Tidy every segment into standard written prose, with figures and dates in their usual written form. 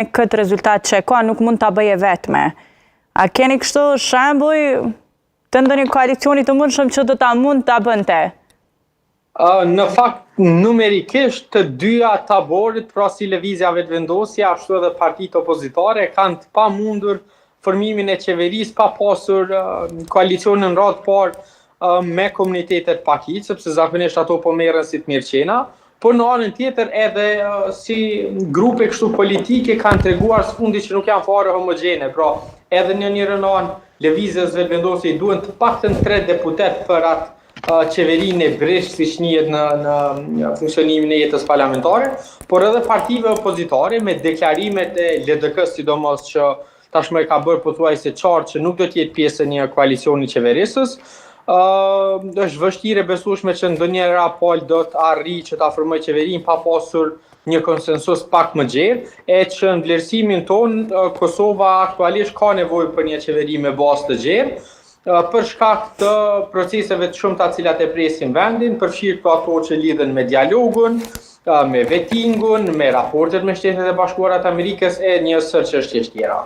Këtë rezultat që e ka nuk mund të bëje vetme. A keni kështu shembuj të ndonjë koalicioni të mundshëm që do ta mund ta bënte? Në fakt, numerikisht të dyja taborit, pra si Lëvizja Vetëvendosja, ashtu edhe partitë opozitare, kanë të pamundur formimin e qeverisë pa pasur koalicionin radhë parë me komunitetet pakicë, sepse zakonisht ato po merren si të mirëqena, por në anën tjetër edhe si grupe kështu politike kanë treguar sfundi që nuk janë fare homogjene. Pra, edhe në njërin anë Lëvizjes Vetëvendosje i duhen të paktën 3 deputet për atë qeverinë e breshtë si njihet në funksionimin e jetës parlamentare, por edhe partive opozitare me deklarimet e LDK-s, sidomos që tashmë e ka bërë pothuajse qartë që nuk do të jetë pjesë e një koalicioni qeverisës. Është vështirë e besueshme që ndonjëra palë do të arrijë që ta formojë qeverinë pa pasur një konsensus pak më gjerë, e që në vlerësimin tonë Kosova aktualisht ka nevojë për një qeveri me bazë të gjerë, për shkak të proceseve të shumta të cilat e presin vendin, përfshirë ato që lidhen me dialogun, me vettingun, me raportet me Shtetet e Bashkuara të Amerikës e një sër çështjesh tjera.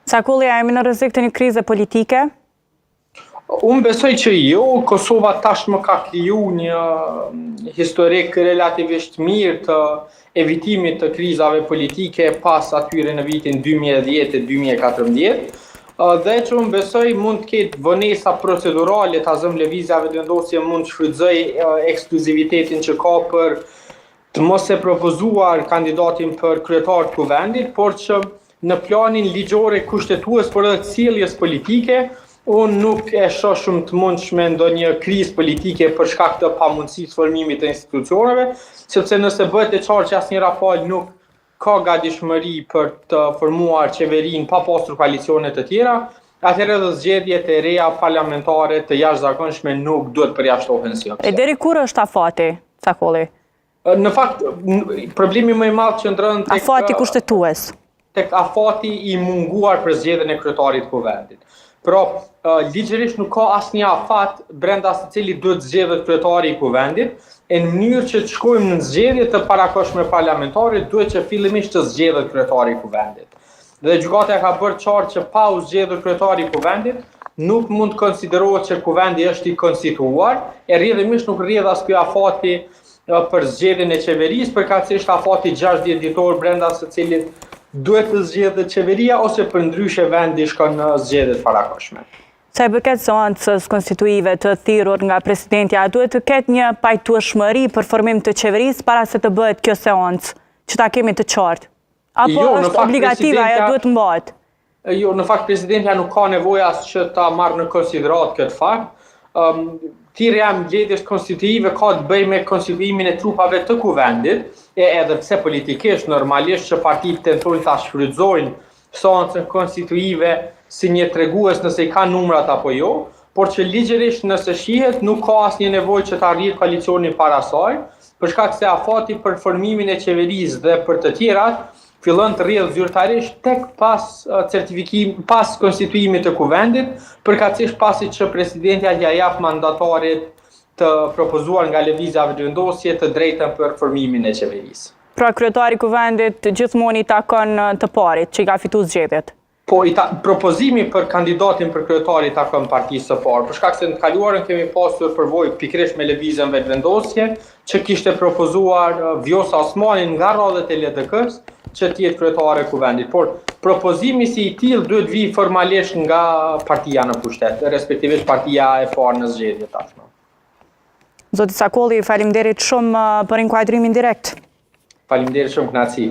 Cakulli, a jemi në rrezik të një krize politike? Unë besoj që jo. Kosova tashmë ka kriju një historik relativisht mirë të evitimit të krizave politike pas atyre në vitin 2010 e 2014. Dhe që unë besoj mund të ketë vonesa procedurale të azëm Lëvizja Vetëvendosje mund të shfrytëzoj ekskluzivitetin që ka për të mos e propozuar kandidatin për kryetar të kuvendit, por që në planin ligjore kushtetues për edhe sjelljes politike, unë nuk e shoh shumë të mundshme ndonjë krizë politike për shkak të pamundësisë formimit të institucioneve, sepse nëse bëhet e qartë që asnjëra palë nuk ka gatishmëri për të formuar qeverinë pa pasur koalicione të tjera, atëherë edhe zgjedhjet e reja parlamentare të jashtëzakonshme nuk duhet përjashtohen si opsion. E deri kur është afati, Cakulli? Në fakt, problemi më i madh qëndron tek afati kushtetues. Tek afati i munguar për zgjedhjen e kryetarit të kuvendit. Pra, ligjërisht nuk ka asnjë afat brenda së cilit duhet zgjedhet kryetari i kuvendit, e në mënyrë që të shkojmë në zgjedhje të parakohshme parlamentare, duhet që fillimisht të zgjedhet kryetari i kuvendit. Dhe gjykata ka bërë qartë që pa u zgjedhur kryetari i kuvendit, nuk mund të konsiderohet që kuvendi është i konstituar, e rrjedhimisht nuk rrjedh as ky afati për zgjedhjen e qeverisë, përkatësisht afati 60 ditor brenda së cilit duhet të zgjedhet qeveria ose përndryshe vendi shkon në zgjedhjet parakohshme. Sa i përket seancës konstituive të thirrur nga presidenti, a duhet të ketë një pajtueshmëri për formim të qeverisë para se të bëhet kjo seancë, që ta kemi të qartë? Apo është obligative, ajo duhet mbahet? Jo, në fakt presidentja nuk ka nevojë as që ta marrë në konsiderat këtë fakt. Thirrja e mbledhjes konstituive ka të bëjë me konstituimin e trupave të kuvendit, edhe pse politikisht normalisht që partitë tentojnë ta shfrytëzojnë seancën konstituive si një tregues nëse i ka numrat apo jo, por që ligjërisht nëse shihet nuk ka asnjë nevojë që të arrijë koalicioni para saj, për shkak se afati për formimin e qeverisë dhe për të tjerat fillon të rrjedh zyrtarisht tek pas konstituimit të kuvendit, përkatësisht pasi që presidentja ja jap mandatarit të propozuar nga Lëvizja Vetëvendosje të drejtën për formimin e qeverisë. Pra kryetari i kuvendit gjithmonë i takon të parit që i ka fituar zgjedhjet. Po, propozimi për kandidatin për kryetari i takon partisë së parë, për shkak se në të kaluarën kemi pasur përvojë pikërisht me Lëvizjen Vetëvendosje, që kishte propozuar Vjosa Osmanin nga radhët e LDK-s që të jetë kryetare e kuvendit. Por propozimi si i tillë duhet vi formalisht nga partia në pushtet, respektivisht partia e parë në zgjedhje tashmë. Zoti Cakulli, faleminderit shumë për inkuadrimin direkt. Faleminderit shumë, kënaqësi.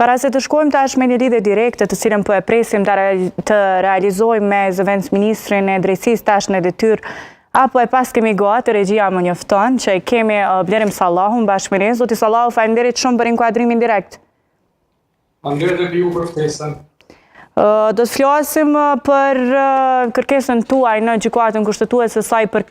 Para se të shkojmë tash me një lidhje direkte të cilën po e presim të realizojmë me zëvendës ministrin e drejtësisë tash në detyrë, apo e pas kemi gati, regjia më njofton që kemi Blerim Sallahun bashkë me ne. Zoti Sallahu, faleminderit shumë për inkuadrimin direkt. Faleminderit ju për ftesën. Do të flasim për kërkesën tuaj në gjykatën kushtetuese saj për